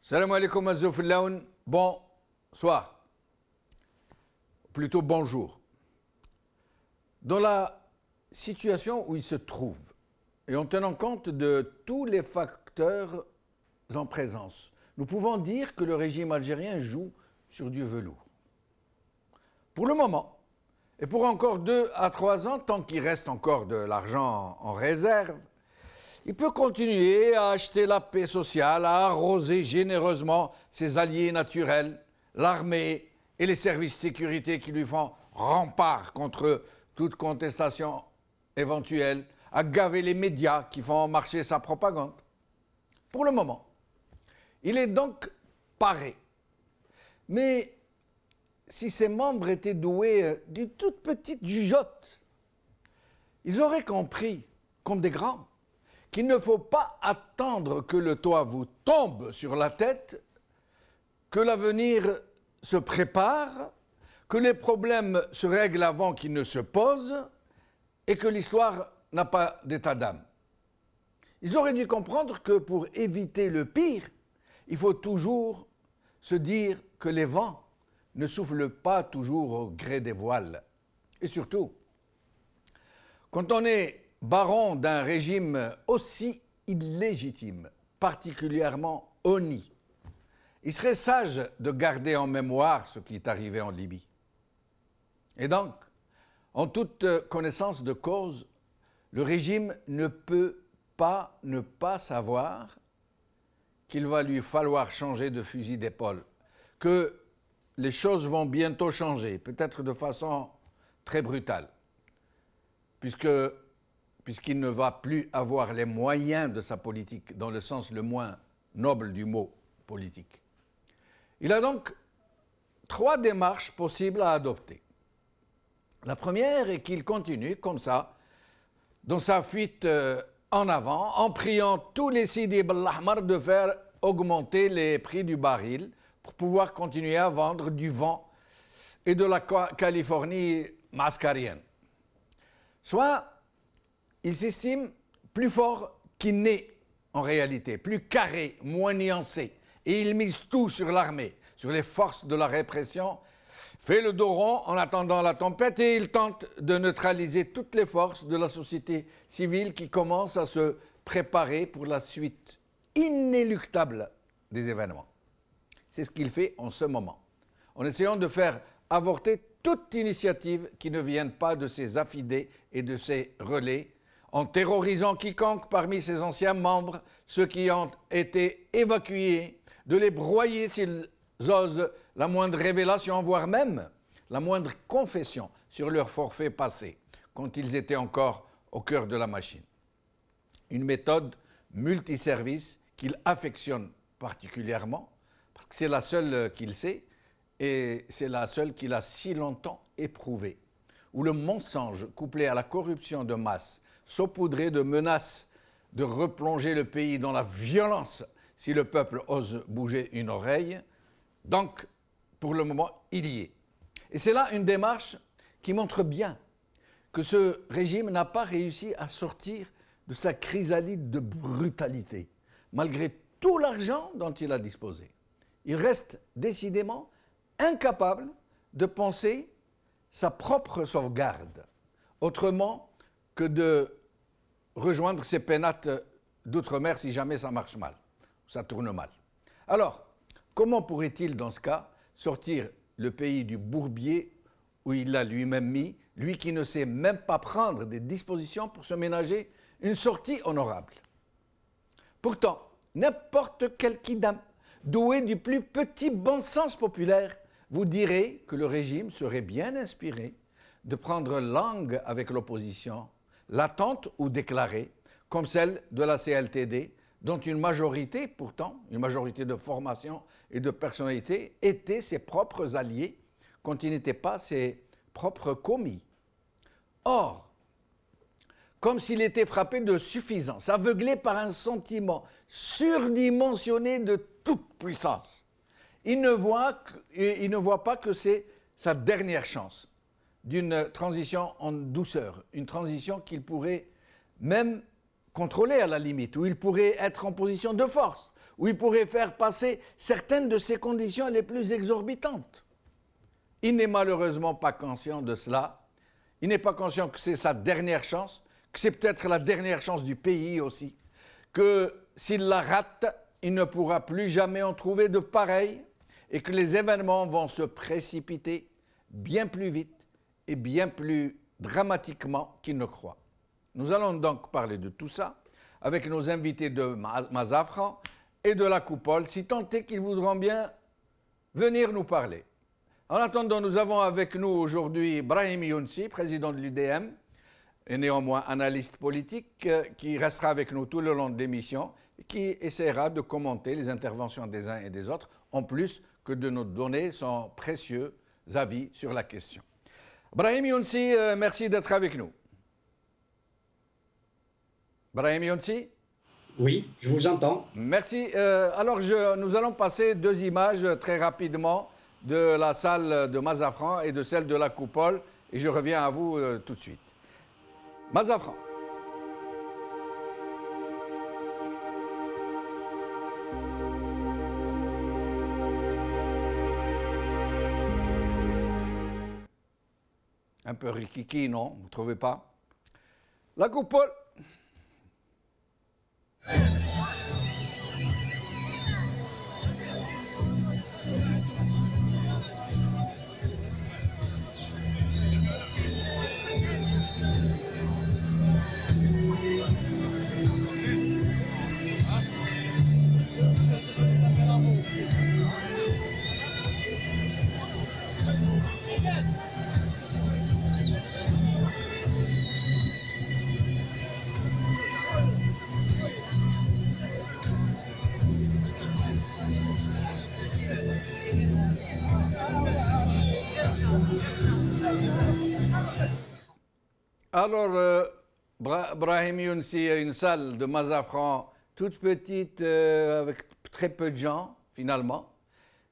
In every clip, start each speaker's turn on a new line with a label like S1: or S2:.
S1: Salam alaikum azzouflaoun, bonsoir, plutôt bonjour. Dans la situation où il se trouve, et en tenant compte de tous les facteurs en présence, nous pouvons dire que le régime algérien joue sur du velours. Pour le moment, et pour encore 2 à 3 ans, tant qu'il reste encore de l'argent en réserve, il peut continuer à acheter la paix sociale, à arroser généreusement ses alliés naturels, l'armée et les services de sécurité qui lui font rempart contre toute contestation éventuelle, à gaver les médias qui font marcher sa propagande. Pour le moment, il est donc paré. Mais si ses membres étaient doués d'une toute petite jugeote, ils auraient compris, comme des grands, qu'il ne faut pas attendre que le toit vous tombe sur la tête, que l'avenir se prépare, que les problèmes se règlent avant qu'ils ne se posent et que l'histoire n'a pas d'état d'âme. Ils auraient dû comprendre que pour éviter le pire, il faut toujours se dire que les vents ne soufflent pas toujours au gré des voiles. Et surtout, quand on est baron d'un régime aussi illégitime, particulièrement honni, il serait sage de garder en mémoire ce qui est arrivé en Libye. Et donc, en toute connaissance de cause, le régime ne peut pas ne pas savoir qu'il va lui falloir changer de fusil d'épaule, que les choses vont bientôt changer, peut-être de façon très brutale, puisqu'il ne va plus avoir les moyens de sa politique, dans le sens le moins noble du mot politique. Il a donc 3 démarches possibles à adopter. La première est qu'il continue comme ça, dans sa fuite en avant, en priant tous les Sidi Bel Ahmar de faire augmenter les prix du baril pour pouvoir continuer à vendre du vent et de la Californie mascarienne. Soit il s'estime plus fort qu'il n'est en réalité, plus carré, moins nuancé, et il mise tout sur l'armée, sur les forces de la répression, fait le dos rond en attendant la tempête et il tente de neutraliser toutes les forces de la société civile qui commencent à se préparer pour la suite inéluctable des événements. C'est ce qu'il fait en ce moment, en essayant de faire avorter toute initiative qui ne vienne pas de ses affidés et de ses relais, en terrorisant quiconque parmi ses anciens membres, ceux qui ont été évacués, de les broyer s'ils osent la moindre révélation, voire même la moindre confession sur leur forfait passé, quand ils étaient encore au cœur de la machine. Une méthode multiservice qu'il affectionne particulièrement, parce que c'est la seule qu'il sait, et c'est la seule qu'il a si longtemps éprouvée, où le mensonge couplé à la corruption de masse, saupoudré de menaces de replonger le pays dans la violence si le peuple ose bouger une oreille. Donc, pour le moment, il y est. Et c'est là une démarche qui montre bien que ce régime n'a pas réussi à sortir de sa chrysalide de brutalité, malgré tout l'argent dont il a disposé. Il reste décidément incapable de penser sa propre sauvegarde, autrement que de rejoindre ses pénates d'outre-mer si jamais ça marche mal, ça tourne mal. Alors, comment pourrait-il dans ce cas sortir le pays du bourbier où il l'a lui-même mis, lui qui ne sait même pas prendre des dispositions pour se ménager une sortie honorable? Pourtant, n'importe quel kidam, doué du plus petit bon sens populaire, vous dirait que le régime serait bien inspiré de prendre langue avec l'opposition, latente ou déclarée, comme celle de la CLTD, dont une majorité, pourtant, une majorité de formation et de personnalité, étaient ses propres alliés, quand ils n'étaient pas ses propres commis. Or, comme s'il était frappé de suffisance, aveuglé par un sentiment surdimensionné de toute puissance, il ne voit pas que c'est sa dernière chance d'une transition en douceur, une transition qu'il pourrait même contrôler à la limite, où il pourrait être en position de force, où il pourrait faire passer certaines de ses conditions les plus exorbitantes. Il n'est malheureusement pas conscient de cela. Il n'est pas conscient que c'est sa dernière chance, que c'est peut-être la dernière chance du pays aussi, que s'il la rate, il ne pourra plus jamais en trouver de pareil et que les événements vont se précipiter bien plus vite et bien plus dramatiquement qu'il ne croit. Nous allons donc parler de tout ça avec nos invités de Mazafran et de la Coupole, si tant est qu'ils voudront bien venir nous parler. En attendant, nous avons avec nous aujourd'hui Brahim Younsi, président de l'UDM, et néanmoins analyste politique, qui restera avec nous tout le long de l'émission et qui essaiera de commenter les interventions des uns et des autres, en plus que de nous donner son précieux avis sur la question. Brahim Younsi, merci d'être avec nous. Brahim Younsi?
S2: Oui, je vous entends.
S1: Merci. Alors, nous allons passer deux images très rapidement de la salle de Mazafran et de celle de la Coupole, et je reviens à vous tout de suite. Mazafran. Un peu rikiki, non? Vous ne trouvez pas? La Coupole. Alors, Brahim Younsi, une salle de Mazafran toute petite, avec très peu de gens, finalement.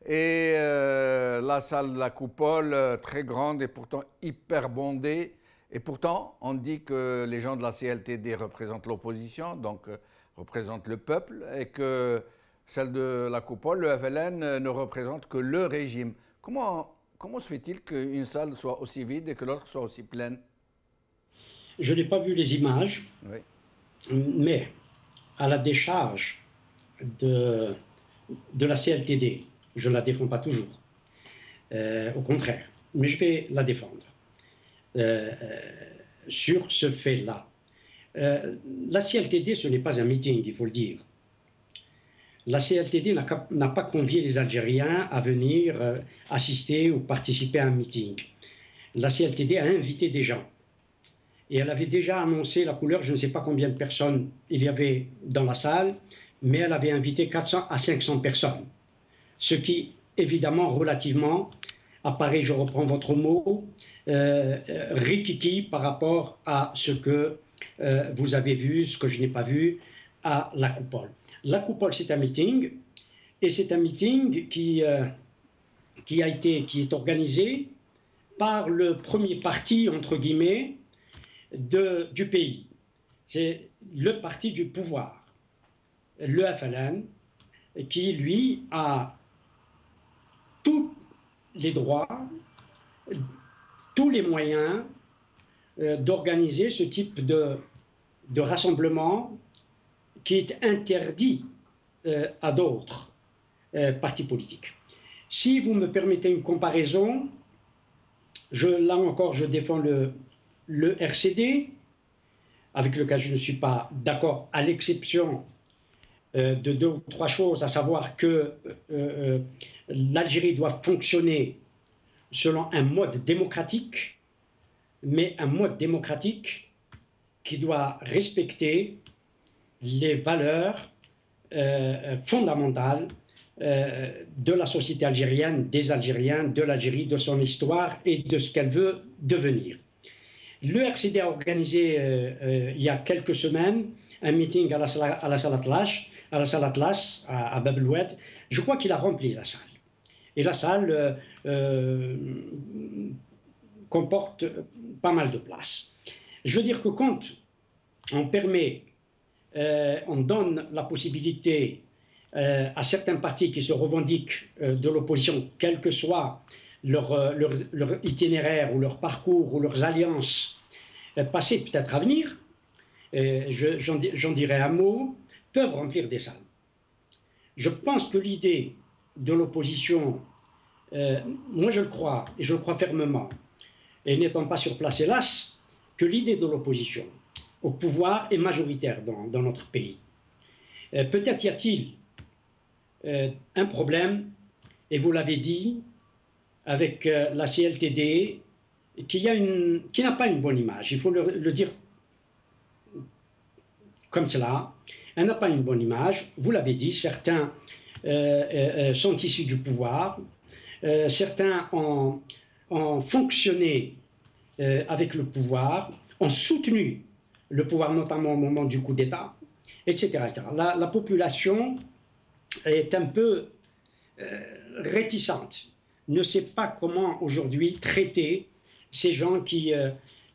S1: Et la salle de la Coupole, très grande et pourtant hyper bondée. Et pourtant, on dit que les gens de la CLTD représentent l'opposition, donc représentent le peuple, et que celle de la Coupole, le FLN, ne représente que le régime. Comment se fait-il qu'une salle soit aussi vide et que l'autre soit aussi pleine?
S2: Je n'ai pas vu les images, oui. Mais à la décharge de la CLTD, je ne la défends pas toujours, au contraire, mais je vais la défendre sur ce fait-là. La CLTD, ce n'est pas un meeting, il faut le dire. La CLTD n'a pas convié les Algériens à venir assister ou participer à un meeting. La CLTD a invité des gens. Et elle avait déjà annoncé la couleur, je ne sais pas combien de personnes il y avait dans la salle, mais elle avait invité 400 à 500 personnes. Ce qui, évidemment, relativement, apparaît, je reprends votre mot, rikiki par rapport à ce que vous avez vu, ce que je n'ai pas vu à la Coupole. La Coupole, c'est un meeting, et c'est un meeting qui est organisé par le premier parti, entre guillemets, du pays. C'est le parti du pouvoir, le FLN, qui, lui, a tous les droits, tous les moyens d'organiser ce type de rassemblement qui est interdit à d'autres partis politiques. Si vous me permettez une comparaison, là encore, je défends le RCD, avec lequel je ne suis pas d'accord, à l'exception de deux ou trois choses, à savoir que l'Algérie doit fonctionner selon un mode démocratique, mais un mode démocratique qui doit respecter les valeurs fondamentales de la société algérienne, des Algériens, de l'Algérie, de son histoire et de ce qu'elle veut devenir. Le RCD a organisé il y a quelques semaines un meeting à la salle Atlas, à Bab el Oued. Je crois qu'il a rempli la salle. Et la salle comporte pas mal de place. Je veux dire que quand on permet, on donne la possibilité à certains partis qui se revendiquent de l'opposition, quel que soit leur itinéraire ou leur parcours ou leurs alliances passées, peut-être à venir, j'en dirais un mot, peuvent remplir des salles. Je pense que l'idée de l'opposition, moi je le crois, et je le crois fermement, et n'étant pas sur place hélas, que l'idée de l'opposition au pouvoir est majoritaire dans notre pays. Peut-être y a-t-il un problème, et vous l'avez dit, avec la CLTD, qui n'a pas une bonne image, il faut le dire comme cela. Elle n'a pas une bonne image, vous l'avez dit, certains sont issus du pouvoir, certains ont fonctionné avec le pouvoir, ont soutenu le pouvoir notamment au moment du coup d'État, etc. La population est un peu réticente, ne sait pas comment aujourd'hui traiter ces gens qui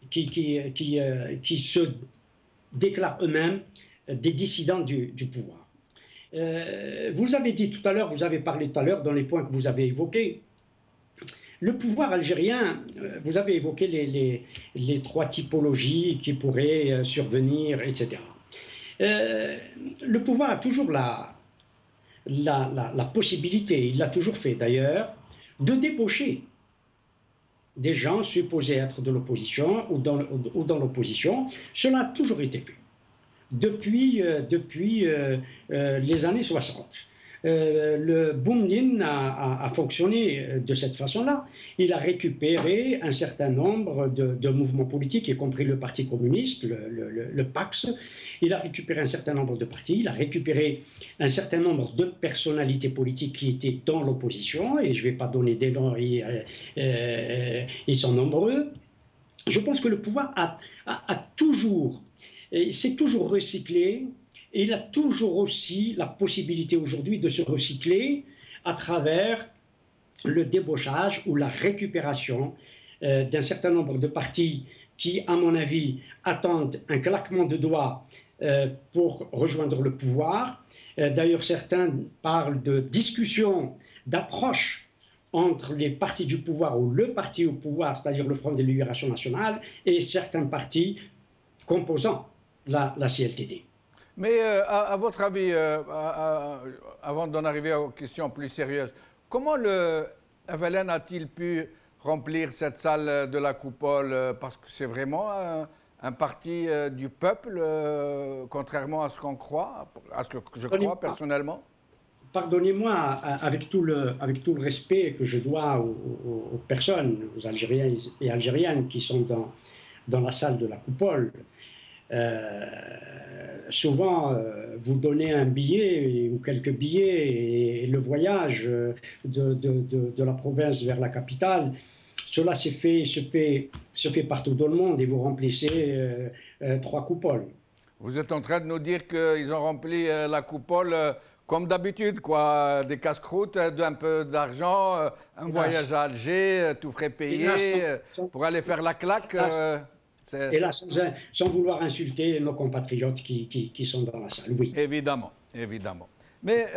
S2: se déclarent eux-mêmes des dissidents du pouvoir. Vous avez dit tout à l'heure, vous avez parlé tout à l'heure dans les points que vous avez évoqués, le pouvoir algérien, vous avez évoqué les trois typologies qui pourraient survenir, etc. Le pouvoir a toujours la possibilité, il l'a toujours fait d'ailleurs, de débaucher des gens supposés être de l'opposition ou dans l'opposition. Cela a toujours été fait. Depuis les années 60. Le Boumdine a fonctionné de cette façon-là. Il a récupéré un certain nombre de mouvements politiques, y compris le Parti communiste, le PAX. Il a récupéré un certain nombre de partis, il a récupéré un certain nombre de personnalités politiques qui étaient dans l'opposition, et je ne vais pas donner des noms, ils sont nombreux. Je pense que le pouvoir s'est toujours recyclé. Et il a toujours aussi la possibilité aujourd'hui de se recycler à travers le débauchage ou la récupération d'un certain nombre de partis qui, à mon avis, attendent un claquement de doigts pour rejoindre le pouvoir. D'ailleurs, certains parlent de discussion, d'approche entre les partis du pouvoir ou le parti au pouvoir, c'est-à-dire le Front de Libération Nationale, et certains partis composant la CLTD.
S1: Mais à votre avis, avant d'en arriver aux questions plus sérieuses, comment le FLN a-t-il pu remplir cette salle de la coupole? Parce que c'est vraiment un parti du peuple, contrairement à ce qu'on croit, à ce que je crois personnellement.
S2: Pardonnez-moi, avec tout le respect que je dois aux personnes, aux Algériens et Algériennes qui sont dans la salle de la coupole, souvent, vous donnez un billet ou quelques billets et le voyage de la province vers la capitale, cela se fait partout dans le monde et vous remplissez 3 coupoles.
S1: Vous êtes en train de nous dire qu'ils ont rempli la coupole comme d'habitude, quoi, des casse-croûtes, un peu d'argent, un voyage à Alger, tout frais payé, pour aller faire la claque.
S2: Et là, sans vouloir insulter nos compatriotes qui sont dans la salle, oui.
S1: Évidemment, évidemment. Mais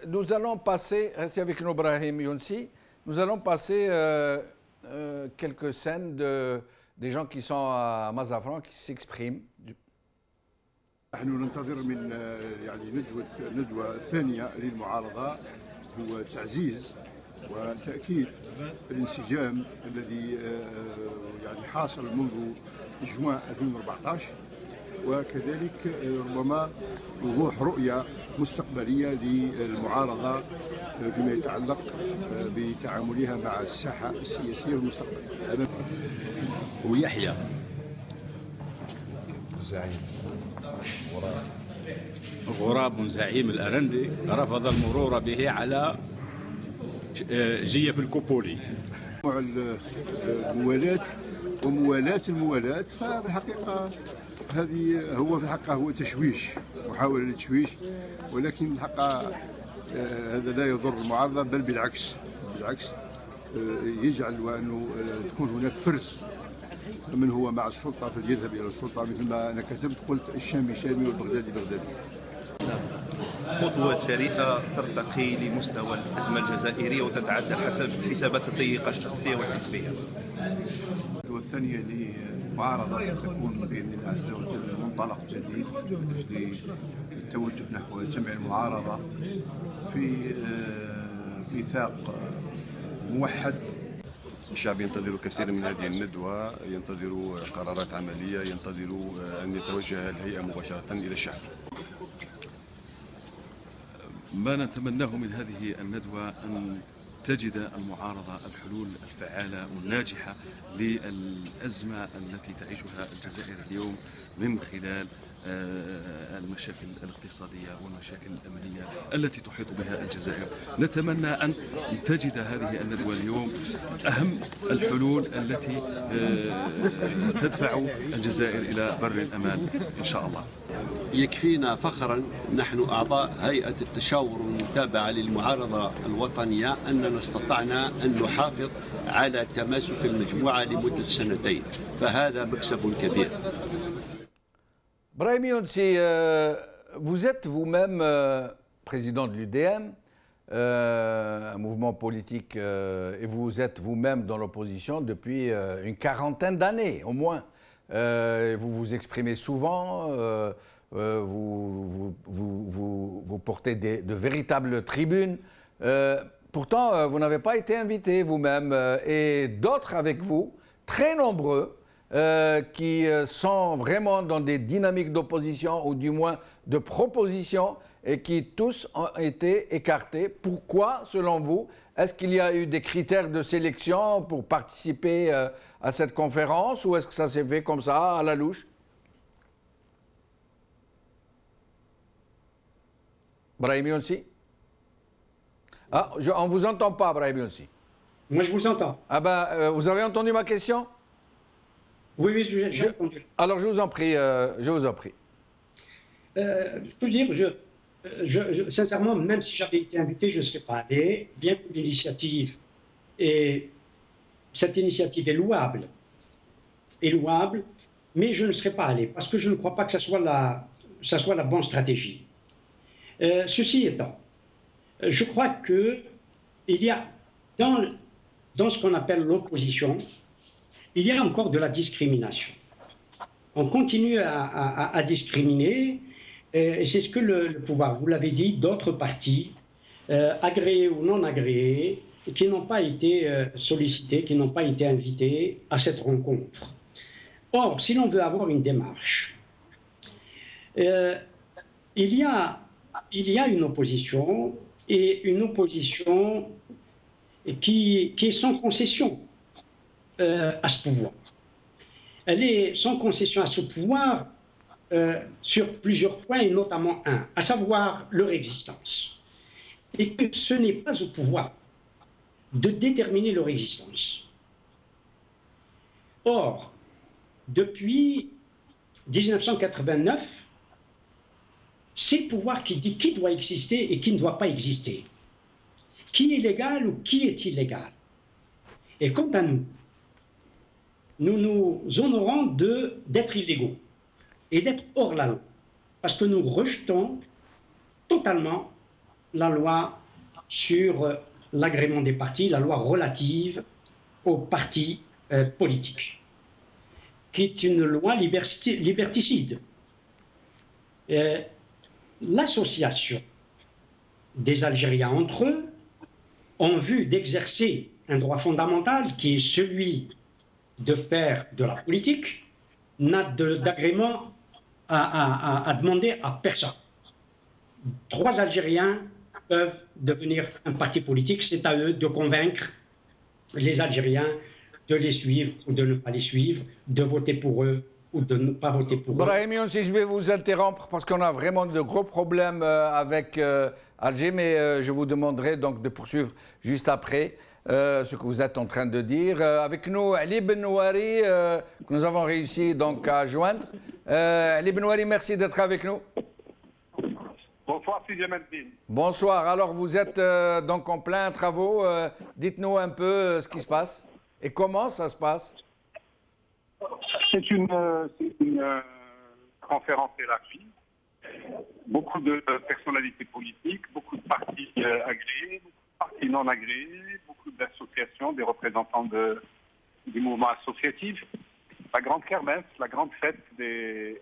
S1: nous allons passer, restez avec nous, Brahim Younsi, nous allons passer quelques scènes des gens qui sont à Mazafran, qui s'expriment.
S3: نحن ننتظر من يعني ندوة ثانية للمعارضة هو تعزيز وتأكيد الانسجام الذي يعني حاصل منذ جوان 2014 وكذلك ربما وضوح رؤية مستقبلية للمعارضة فيما يتعلق بتعاملها مع الساحة السياسية المستقبلية.
S4: ويحيى زعيم غراب زعيم الأرندي رفض المرور به على جيف الكوبولي.
S3: الموالاة وموالاة الموالاة ففي الحقيقة هو في الحقيقة هو تشويش، محاولة للتشويش، ولكن الحقيقة هذا لا يضر المعارضة بل بالعكس يجعل وأنه تكون هناك فرز من هو مع السلطة فليذهب إلى السلطة، مثل ما أنا كتبت قلت الشامي شامي والبغدادي بغدادي.
S5: خطوة جريئة ترتقي لمستوى الأزمة الجزائرية وتتعدى الحسابات الضيقة الشخصية والحزبية.
S3: الخطوة الثانية للمعارضة ستكون بإذن الله عز وجل منطلق جديد للتوجه نحو جمع المعارضة في ميثاق موحد.
S6: الشعب ينتظر كثيرا من هذه الندوة، ينتظر قرارات عملية، ينتظر أن يتوجه الهيئة مباشرة إلى الشعب. ما نتمناه من هذه الندوة أن تجد المعارضة الحلول الفعالة والناجحة للأزمة التي تعيشها الجزائر اليوم من خلال المشاكل الاقتصادية والمشاكل الأمنية التي تحيط بها الجزائر. نتمنى أن تجد هذه الندوة اليوم أهم الحلول التي تدفع الجزائر إلى بر الأمان إن شاء الله.
S7: يكفينا فخرا نحن أعضاء هيئة التشاور والمتابعة للمعارضة الوطنية أننا استطعنا أن نحافظ على تماسك المجموعة لمدة سنتين، فهذا مكسب كبير.
S1: Brahim Younsi, vous êtes vous-même président de l'UDM, un mouvement politique, et vous êtes vous-même dans l'opposition depuis une quarantaine d'années au moins. Vous vous exprimez souvent, vous portez de véritables tribunes. Pourtant, vous n'avez pas été invité vous-même, et d'autres avec vous, très nombreux, qui sont vraiment dans des dynamiques d'opposition ou du moins de proposition et qui tous ont été écartés. Pourquoi, selon vous? Est-ce qu'il y a eu des critères de sélection pour participer à cette conférence ou est-ce que ça s'est fait comme ça, à la louche? Brahim Younsi? Ah, on ne vous entend pas, Brahim Younsi.
S2: Moi, je vous entends.
S1: Ah ben, vous avez entendu ma question?
S2: Oui, j'ai entendu.
S1: Alors, je vous en prie, je vous en prie.
S2: Je peux dire, sincèrement, même si j'avais été invité, je ne serais pas allé, bien que l'initiative, et cette initiative est louable, mais je ne serais pas allé, parce que je ne crois pas que ça soit la bonne stratégie. Ceci étant, je crois qu'il y a, dans ce qu'on appelle l'opposition, il y a encore de la discrimination. On continue à discriminer, et c'est ce que le pouvoir, vous l'avez dit, d'autres partis, agréés ou non agréés, qui n'ont pas été sollicités, qui n'ont pas été invités à cette rencontre. Or, si l'on veut avoir une démarche, il y a une opposition, et une opposition qui est sans concession à ce pouvoir. Elle est sans concession à ce pouvoir sur plusieurs points, et notamment un, à savoir leur existence. Et que ce n'est pas au pouvoir de déterminer leur existence. Or, depuis 1989, c'est le pouvoir qui dit qui doit exister et qui ne doit pas exister. Qui est légal ou qui est illégal. Et quant à nous, nous nous honorons d'être illégaux et d'être hors la loi, parce que nous rejetons totalement la loi sur l'agrément des partis, la loi relative aux partis politiques, qui est une loi liberticide. L'association des Algériens entre eux, en vue d'exercer un droit fondamental qui est celui de faire de la politique, n'a d'agrément à demander à personne. 3 Algériens peuvent devenir un parti politique, c'est à eux de convaincre les Algériens de les suivre ou de ne pas les suivre, de voter pour eux ou de ne pas voter pour eux.
S1: Brahim Younsi, je vais vous interrompre parce qu'on a vraiment de gros problèmes avec Alger, mais je vous demanderai donc de poursuivre juste après ce que vous êtes en train de dire. Avec nous, Ali Benouari, que nous avons réussi donc à joindre. Ali Benouari, merci d'être avec nous.
S8: Bonsoir, Sidi Mendine.
S1: Bonsoir. Alors, vous êtes donc en plein travaux. Dites-nous un peu ce qui se passe et comment ça se passe.
S8: C'est une conférence élargie beaucoup de personnalités politiques, beaucoup de partis agréés, beaucoup de partis non agréés, beaucoup d'associations, des représentants du mouvement associatif. La grande kermesse, la grande fête de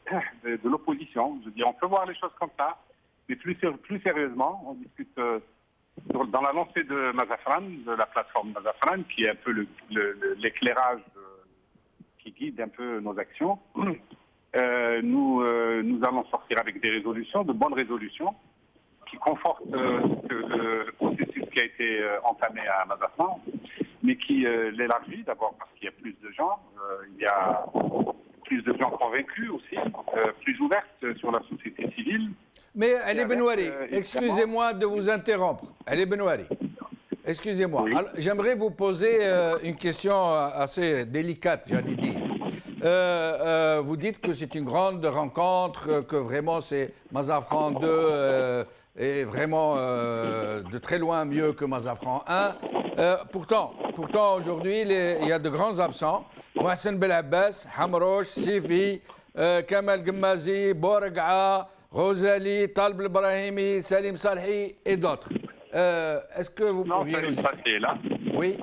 S8: l'opposition. Je veux dire, on peut voir les choses comme ça, mais plus sérieusement, on discute dans la lancée de Mazafran, de la plateforme Mazafran, qui est un peu l'éclairage qui guide un peu nos actions. Nous allons sortir avec des résolutions, de bonnes résolutions, qui confortent le processus qui a été entamé à Mazafran, mais qui l'élargit d'abord parce qu'il y a plus de gens, il y a plus de gens convaincus aussi, plus ouvertes sur la société civile.
S1: Mais Ali Benouari, excusez-moi de vous interrompre. Ali Benouari, excusez-moi.
S8: Oui.
S1: J'aimerais vous poser une question assez délicate, j'allais dire. Vous dites que c'est une grande rencontre, que vraiment c'est Mazafran 2 est vraiment de très loin mieux que Mazafran 1. Pourtant aujourd'hui, il y a de grands absents. Mohsen Belabbas, Hamrouch, Sifi, Kamal Gmazi, Bourga'a, Rosali, Talb Ibrahimi, Salim Salhi et d'autres. Est-ce que vous pourriez
S8: Salim Salhi est là.
S1: Oui.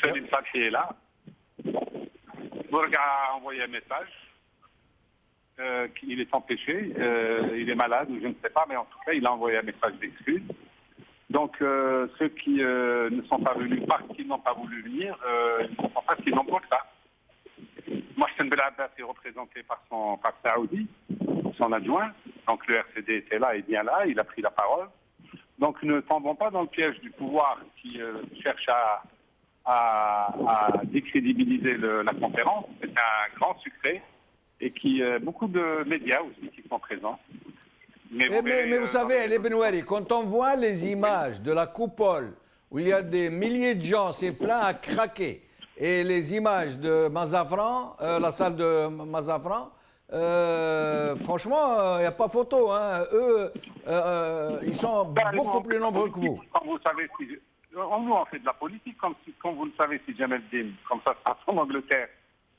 S8: Salim Salhi est là. Bourga'a a envoyé un message. Il est empêché, il est malade ou je ne sais pas, mais en tout cas, il a envoyé un message d'excuse. Donc, ceux qui ne sont pas venus parce qu'ils n'ont pas voulu venir, ils ne sont pas si nombreux que ça. Mohsen Belabbas est représenté par Saoudi, son adjoint. Donc, le RCD était là et bien là, il a pris la parole. Donc, ne tombons pas dans le piège du pouvoir qui cherche à décrédibiliser la conférence. C'est un grand succès. Et beaucoup de médias aussi qui sont présents.
S1: Mais vous savez, Ali Benouari, quand on voit les images de la coupole, où il y a des milliers de gens, c'est plein à craquer, et les images de Mazafran, la salle de Mazafran, franchement, il n'y a pas photo. Hein. Eux, ils sont beaucoup plus nombreux que vous.
S8: Comme vous savez, nous on fait de la politique, comme vous le savez, si Jamel Dim, comme ça se passe en Angleterre.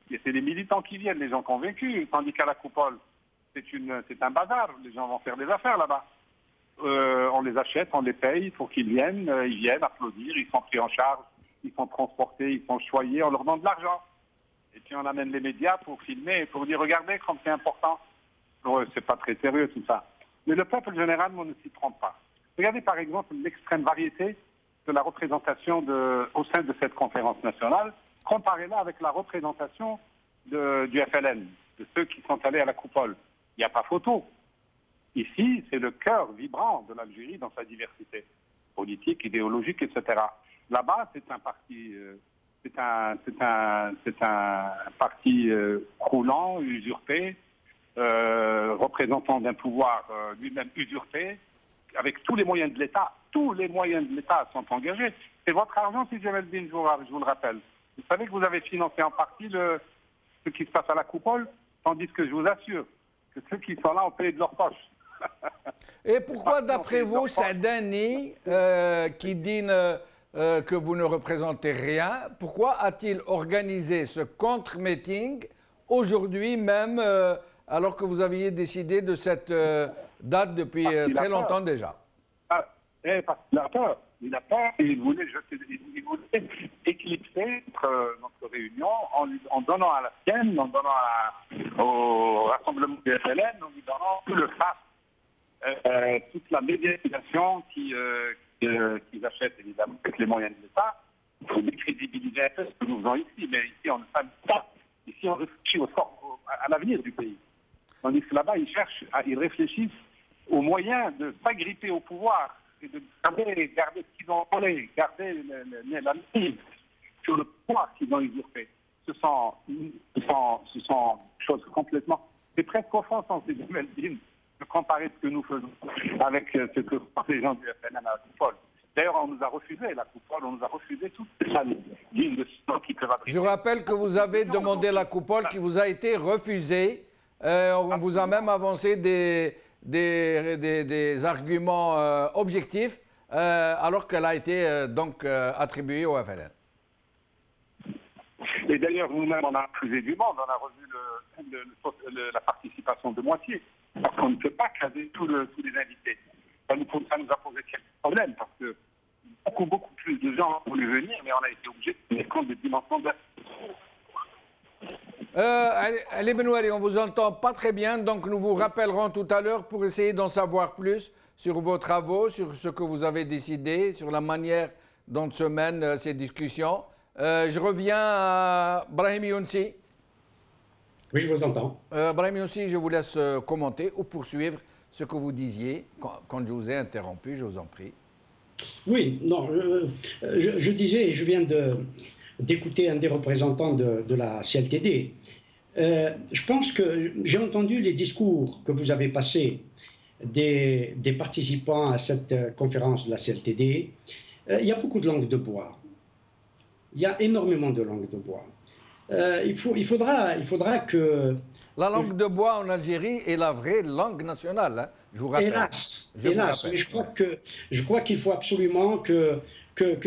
S8: Et c'est les militants qui viennent, les gens convaincus, tandis qu'à la coupole, c'est un bazar. Les gens vont faire des affaires là-bas. On les achète, on les paye pour qu'ils viennent. Ils viennent applaudir, ils sont pris en charge, ils sont transportés, ils sont choyés, on leur donne de l'argent. Et puis on amène les médias pour filmer, pour dire regardez comme c'est important. C'est pas très sérieux tout ça. Mais le peuple généralement ne s'y trompe pas. Regardez par exemple l'extrême variété de la représentation au sein de cette conférence nationale. Comparez-la avec la représentation du FLN, de ceux qui sont allés à la coupole. Il n'y a pas photo. Ici, c'est le cœur vibrant de l'Algérie dans sa diversité politique, idéologique, etc. Là-bas, c'est un parti, parti croulant, usurpé, représentant d'un pouvoir lui-même usurpé, avec tous les moyens de l'État. Tous les moyens de l'État sont engagés. C'est votre argent, si Jamel Din, je vous le rappelle. Vous savez que vous avez financé en partie ce qui se passe à la coupole, tandis que je vous assure que ceux qui sont là ont payé de leur poche.
S1: Et pourquoi, d'après vous, Saadani, qui dit que vous ne représentez rien, pourquoi a-t-il organisé ce contre-meeting aujourd'hui même, alors que vous aviez décidé de cette date depuis très longtemps déjà?
S8: Parce qu'il a peur. Il a peur et il voulait éclipser notre réunion en donnant à la sienne, en donnant au rassemblement du FLN, en lui donnant tout le face, toute la médiatisation qu'ils achètent évidemment avec les moyens de l'État pour décrédibiliser un peu ce que nous faisons ici. Mais ici, on ne fait pas. Ici, on réfléchit à l'avenir du pays. Tandis que là-bas, ils réfléchissent aux moyens de s'agripper au pouvoir et de garder ce qu'ils ont volé, garder la mise sur le pouvoir qu'ils ont usurpé. Ce sont choses complètement... C'est presque offensant, c'est Jamel Din, de comparer ce que nous faisons avec ce que font les gens du FNN à la coupole. D'ailleurs, on nous a refusé la coupole, on nous a refusé toutes les lignes de sang qui peuvent abriter.
S1: Je rappelle que vous avez demandé la coupole qui vous a été refusée. On vous a même avancé des arguments objectifs, alors qu'elle a été donc attribuée au FLN.
S8: Et d'ailleurs, nous-mêmes, on a refusé du monde, on a revu la participation de moitié, parce qu'on ne peut pas caser tous les invités. Ça nous a posé quelques problèmes, parce que beaucoup plus de gens ont voulu venir, mais on a été obligé de tenir compte des dimensions de
S1: Ali Benouari, on vous entend pas très bien, donc nous vous rappellerons tout à l'heure pour essayer d'en savoir plus sur vos travaux, sur ce que vous avez décidé, sur la manière dont se mènent ces discussions. Je reviens à Brahim Younsi.
S2: Oui, je vous entends.
S1: Brahim Younsi, je vous laisse commenter ou poursuivre ce que vous disiez quand je vous ai interrompu, je vous en prie.
S2: Oui, non, je disais, je viens d'écouter un des représentants de la CLTD. Je pense que j'ai entendu les discours que vous avez passés des participants à cette conférence de la CLTD. Il y a beaucoup de langues de bois. Il y a énormément de langues de bois. Il faudra que...
S1: La langue de bois en Algérie est la vraie langue nationale, hein, je vous rappelle.
S2: Hélas, mais je crois qu'il faut absolument que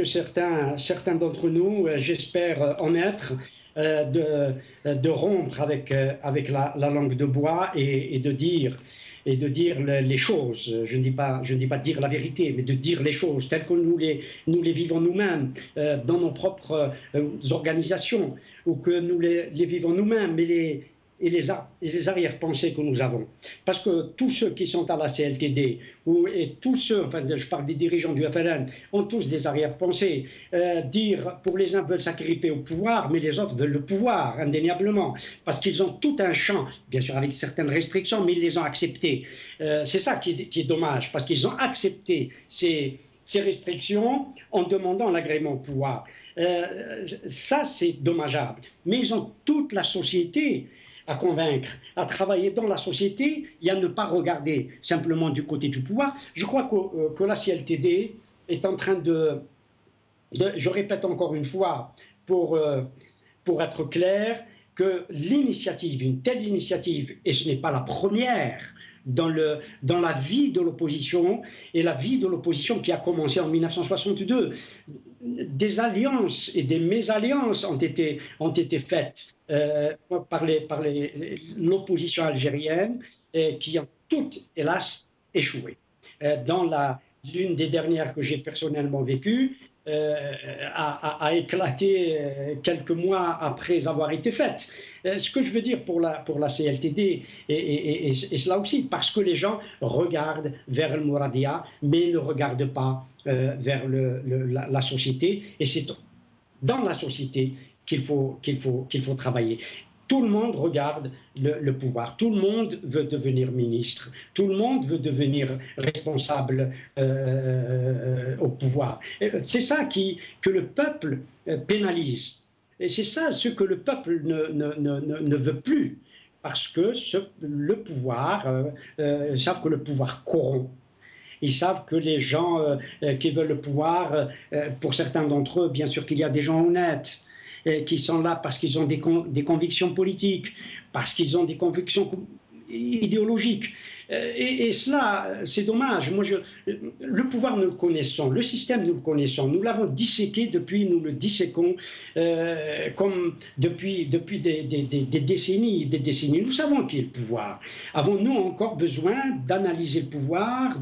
S2: certains d'entre nous, j'espère en être, de rompre avec la langue de bois et de dire les choses. Je ne dis pas de dire la vérité, mais de dire les choses telles que nous les vivons nous-mêmes dans nos propres organisations, ou que nous les vivons nous-mêmes, et les arrière-pensées que nous avons. Parce que tous ceux qui sont à la CLTD, et tous ceux, enfin je parle des dirigeants du FLN, ont tous des arrière-pensées. Pour les uns veulent sacrifier au pouvoir, mais les autres veulent le pouvoir, indéniablement. Parce qu'ils ont tout un champ, bien sûr avec certaines restrictions, mais ils les ont acceptées. C'est ça qui est dommage, parce qu'ils ont accepté ces restrictions en demandant l'agrément au pouvoir. Ça, c'est dommageable. Mais ils ont toute la société à convaincre, à travailler dans la société et à ne pas regarder simplement du côté du pouvoir. Je crois que la CLTD est en train je répète encore une fois, pour être clair, que une telle initiative, et ce n'est pas la première dans la vie de l'opposition, et la vie de l'opposition qui a commencé en 1962, des alliances et des mésalliances ont été faites par l'opposition algérienne, qui ont toutes, hélas, échoué. Dans l'une des dernières que j'ai personnellement vécues, a éclaté quelques mois après avoir été faite. Ce que je veux dire pour la CLTD, et cela aussi, parce que les gens regardent vers le Mouradia, mais ne regardent pas vers la société, et c'est dans la société qu'il faut travailler. Tout le monde regarde le pouvoir, tout le monde veut devenir ministre, tout le monde veut devenir responsable au pouvoir. C'est ça que le peuple pénalise. Et c'est ça ce que le peuple ne veut plus, parce que le pouvoir, savent que le pouvoir corrompt. Ils savent que les gens qui veulent le pouvoir, pour certains d'entre eux, bien sûr qu'il y a des gens honnêtes, qui sont là parce qu'ils ont des convictions politiques, parce qu'ils ont des convictions idéologiques. Et cela, c'est dommage. Le pouvoir, nous le connaissons, le système, nous le connaissons. Nous l'avons disséqué nous le disséquons comme depuis des décennies. Nous savons qui est le pouvoir. Avons-nous encore besoin d'analyser le pouvoir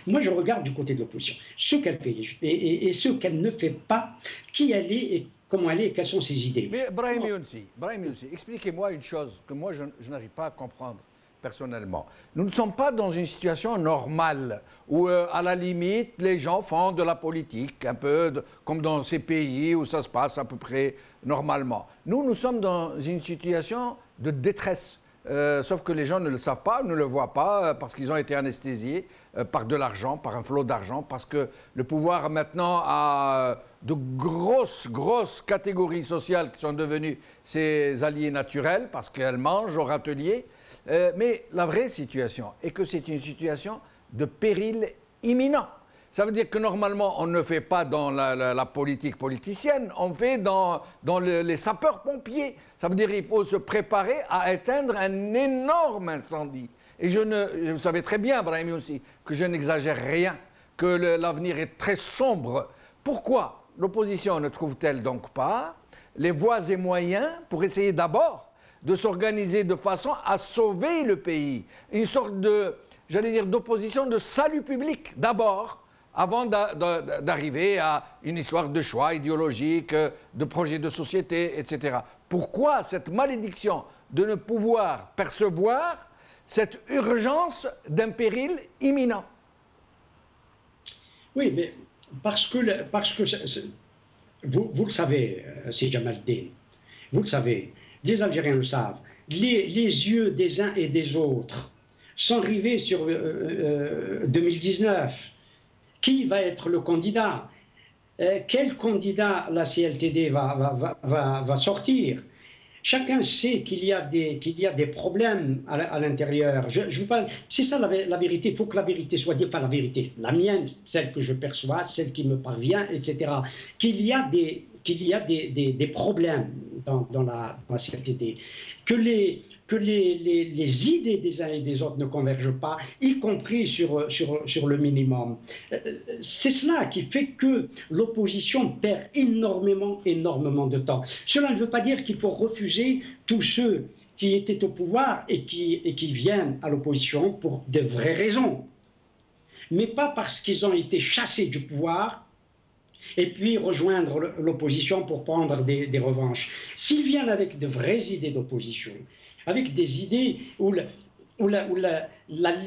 S2: Moi, je regarde du côté de l'opposition, ce qu'elle fait et ce qu'elle ne fait pas, qui elle est et comment elle est et quelles sont ses idées.
S1: Mais Brahim Younsi, expliquez-moi une chose que moi, je n'arrive pas à comprendre personnellement. Nous ne sommes pas dans une situation normale où, à la limite, les gens font de la politique, un peu comme dans ces pays où ça se passe à peu près normalement. Nous sommes dans une situation de détresse. Sauf que les gens ne le savent pas, ne le voient pas, parce qu'ils ont été anesthésiés par de l'argent, par un flot d'argent, parce que le pouvoir maintenant a de grosses catégories sociales qui sont devenues ses alliés naturels, parce qu'elles mangent au râtelier. Mais la vraie situation est que c'est une situation de péril imminent. Ça veut dire que normalement, on ne fait pas dans la politique politicienne, on fait dans les sapeurs-pompiers. Ça veut dire qu'il faut se préparer à éteindre un énorme incendie. Et vous savez très bien, Brahim aussi, que je n'exagère rien, que l'avenir est très sombre. Pourquoi l'opposition ne trouve-t-elle donc pas les voies et moyens pour essayer d'abord de s'organiser de façon à sauver le pays. Une sorte de, j'allais dire, d'opposition de salut public d'abord, avant d'arriver à une histoire de choix idéologiques, de projets de société, etc. Pourquoi cette malédiction de ne pouvoir percevoir cette urgence d'un péril imminent?
S2: Oui, mais parce que vous le savez, c'est Jamaldine, vous le savez, les Algériens le savent, les yeux des uns et des autres sont rivés sur 2019. Qui va être le candidat? Quel candidat la CLTD va sortir? Chacun sait qu'il y a des problèmes à l'intérieur. C'est ça la vérité. Il faut que la vérité soit dite, pas la vérité, la mienne, celle que je perçois, celle qui me parvient, etc. Qu'il y a des problèmes dans la CLTD, que les idées des uns et des autres ne convergent pas, y compris sur le minimum. C'est cela qui fait que l'opposition perd énormément de temps. Cela ne veut pas dire qu'il faut refuser tous ceux qui étaient au pouvoir et qui viennent à l'opposition pour de vraies raisons, mais pas parce qu'ils ont été chassés du pouvoir et puis rejoindre l'opposition pour prendre des revanches. S'ils viennent avec de vraies idées d'opposition, avec des idées où la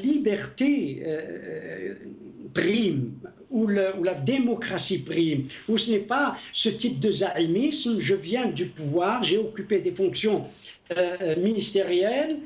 S2: liberté prime, où la démocratie prime, où ce n'est pas ce type de zaïmisme, je viens du pouvoir, j'ai occupé des fonctions ministérielles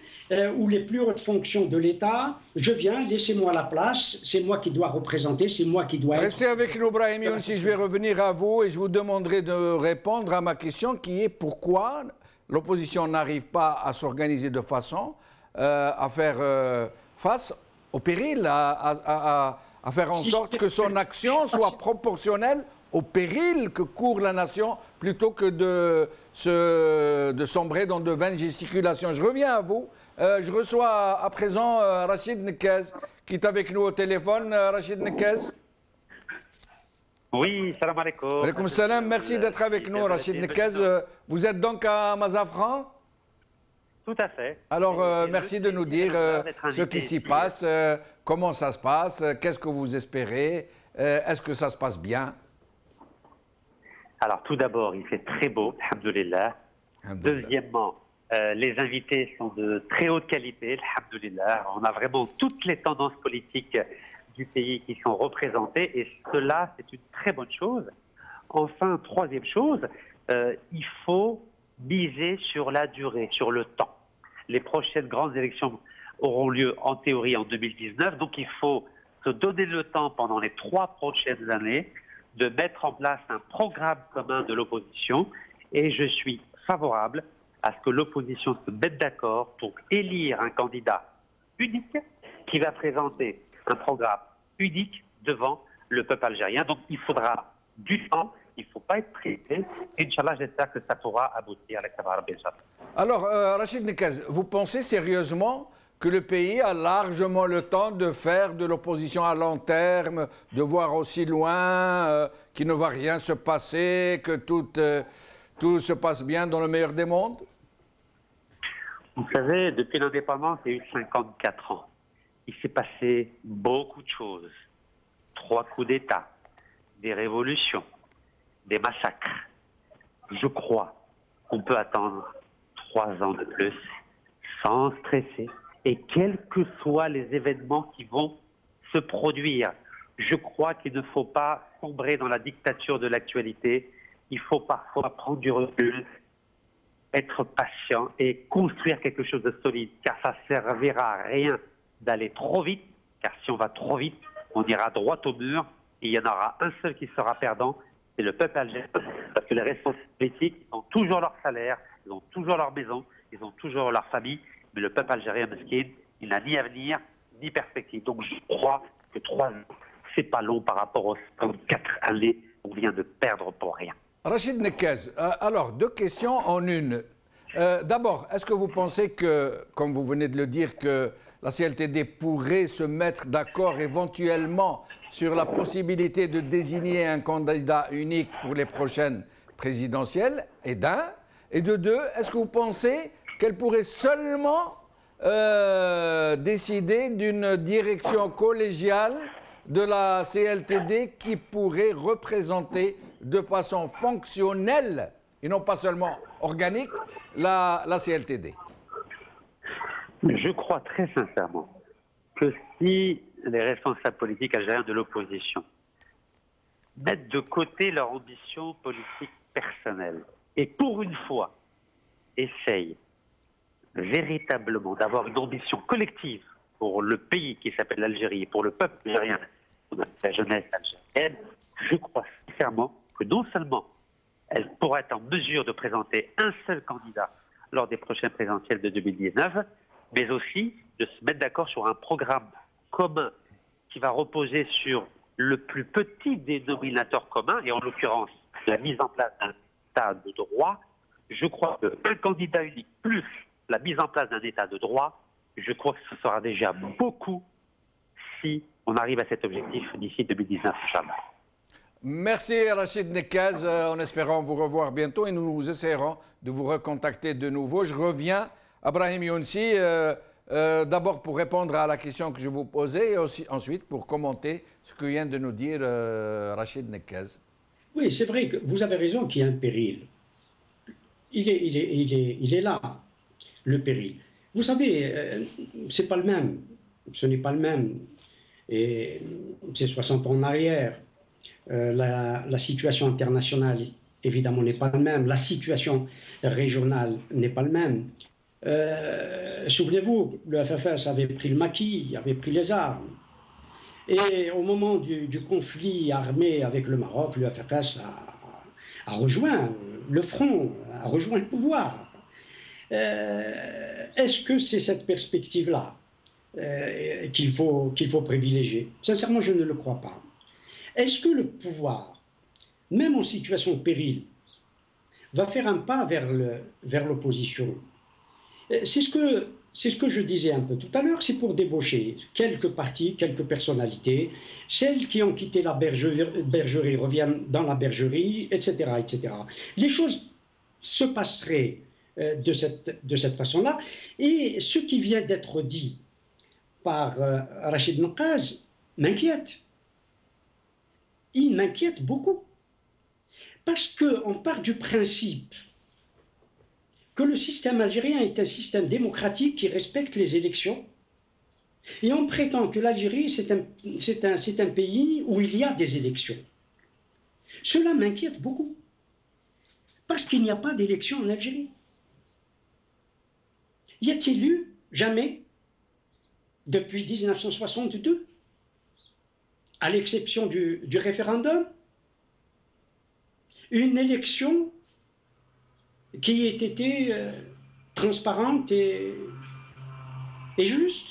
S2: ou les plus hautes fonctions de l'État, je viens, laissez-moi la place, c'est moi qui dois représenter, c'est moi qui dois...
S1: Restez avec nous, Brahim Younsi, je vais revenir à vous et je vous demanderai de répondre à ma question qui est pourquoi l'opposition n'arrive pas à s'organiser de façon à faire face au péril, à faire en sorte que son action soit proportionnelle au péril que court la nation plutôt que de sombrer dans de vaines gesticulations. Je reviens à vous. Je reçois à présent Rachid Nekez qui est avec nous au téléphone. Rachid Nekez.
S9: Oui, salam alaikum.
S1: Alaikum salam, merci d'être avec nous, Rachid Nekez. Vous êtes donc à Mazafran?
S9: Tout à fait.
S1: Alors, merci de nous dire ce qui s'y passe, comment ça se passe, qu'est-ce que vous espérez, est-ce que ça se passe bien?
S9: Alors, tout d'abord, il fait très beau, alhamdoulilah. Deuxièmement, les invités sont de très haute qualité, alhamdoulilah. On a vraiment toutes les tendances politiques du pays qui sont représentées et cela, c'est une très bonne chose. Enfin, troisième chose, il faut miser sur la durée, sur le temps. Les prochaines grandes élections auront lieu en théorie en 2019, donc il faut se donner le temps pendant les 3 prochaines années de mettre en place un programme commun de l'opposition et je suis favorable à ce que l'opposition se mette d'accord pour élire un candidat unique qui va présenter un programme unique devant le peuple algérien. Donc il faudra du temps, il ne faut pas être pressé. Inch'Allah, j'espère que ça pourra aboutir à l'examen.
S1: Alors, Rachid Nekez, vous pensez sérieusement que le pays a largement le temps de faire de l'opposition à long terme, de voir aussi loin, qu'il ne va rien se passer, que tout se passe bien dans le meilleur des mondes?
S9: Vous savez, depuis l'indépendance, il y a eu 54 ans. Il s'est passé beaucoup de choses. 3 coups d'État, des révolutions, des massacres. Je crois qu'on peut attendre 3 ans de plus sans stresser. Et quels que soient les événements qui vont se produire, je crois qu'il ne faut pas sombrer dans la dictature de l'actualité. Il faut parfois prendre du recul, être patient et construire quelque chose de solide, car ça ne servira à rien d'aller trop vite, car si on va trop vite, on ira droit au mur et il y en aura un seul qui sera perdant, c'est le peuple algérien. Parce que les responsables politiques ont toujours leur salaire, ils ont toujours leur maison, ils ont toujours leur famille, mais le peuple algérien mesquin, il n'a ni avenir, ni perspective. Donc je crois que 3 ans, c'est pas long par rapport aux 4 années qu'on vient de perdre pour rien.
S1: Rachid Nekez, alors 2 questions en une. D'abord, est-ce que vous pensez que, comme vous venez de le dire, que la CLTD pourrait se mettre d'accord éventuellement sur la possibilité de désigner un candidat unique pour les prochaines présidentielle, et d'un. Et de deux, est-ce que vous pensez qu'elle pourrait seulement décider d'une direction collégiale de la CLTD qui pourrait représenter de façon fonctionnelle, et non pas seulement organique, la CLTD?
S9: Je crois très sincèrement que si les responsables politiques algériens de l'opposition mettent de côté leur ambition politique personnelle et pour une fois essayent véritablement d'avoir une ambition collective pour le pays qui s'appelle l'Algérie, pour le peuple algérien, pour la jeunesse algérienne, je crois sincèrement que non seulement elle pourra être en mesure de présenter un seul candidat lors des prochaines présidentielles de 2019, mais aussi de se mettre d'accord sur un programme commun qui va reposer sur le plus petit dénominateur commun, et en l'occurrence la mise en place d'un État de droit. Je crois qu'un candidat unique plus la mise en place d'un État de droit, je crois que ce sera déjà beaucoup si on arrive à cet objectif d'ici 2019, Inch'Allah.
S1: Merci Rachid Nekaz, en espérant vous revoir bientôt, et nous essaierons de vous recontacter de nouveau. Je reviens à Brahim Younsi, d'abord pour répondre à la question que je vous posais, et aussi, ensuite pour commenter ce que vient de nous dire Rachid Nekaz.
S2: Oui, c'est vrai que vous avez raison qu'il y a un péril. Il est là, le péril. Vous savez, c'est pas le même. Ce n'est pas le même. Et c'est 60 ans en arrière. La situation internationale, évidemment, n'est pas la même. La situation régionale n'est pas la même. Souvenez-vous, le FFS avait pris le maquis, avait pris les armes. Et au moment du conflit armé avec le Maroc, le FFS a rejoint le front, a rejoint le pouvoir. Est-ce que c'est cette perspective-là qu'il faut privilégier? Sincèrement, je ne le crois pas. Est-ce que le pouvoir, même en situation de péril, va faire un pas vers l'opposition? C'est ce que je disais un peu tout à l'heure, c'est pour débaucher quelques partis, quelques personnalités, celles qui ont quitté la bergerie reviennent dans la bergerie, etc., etc. Les choses se passeraient de cette façon-là. Et ce qui vient d'être dit par Rachid Nekaz m'inquiète. Il m'inquiète beaucoup. Parce qu'on part du principe que le système algérien est un système démocratique qui respecte les élections. Et on prétend que l'Algérie, c'est un pays où il y a des élections. Cela m'inquiète beaucoup. Parce qu'il n'y a pas d'élections en Algérie. Y a-t-il eu jamais, depuis 1962, à l'exception du référendum, une élection qui ait été transparente et juste?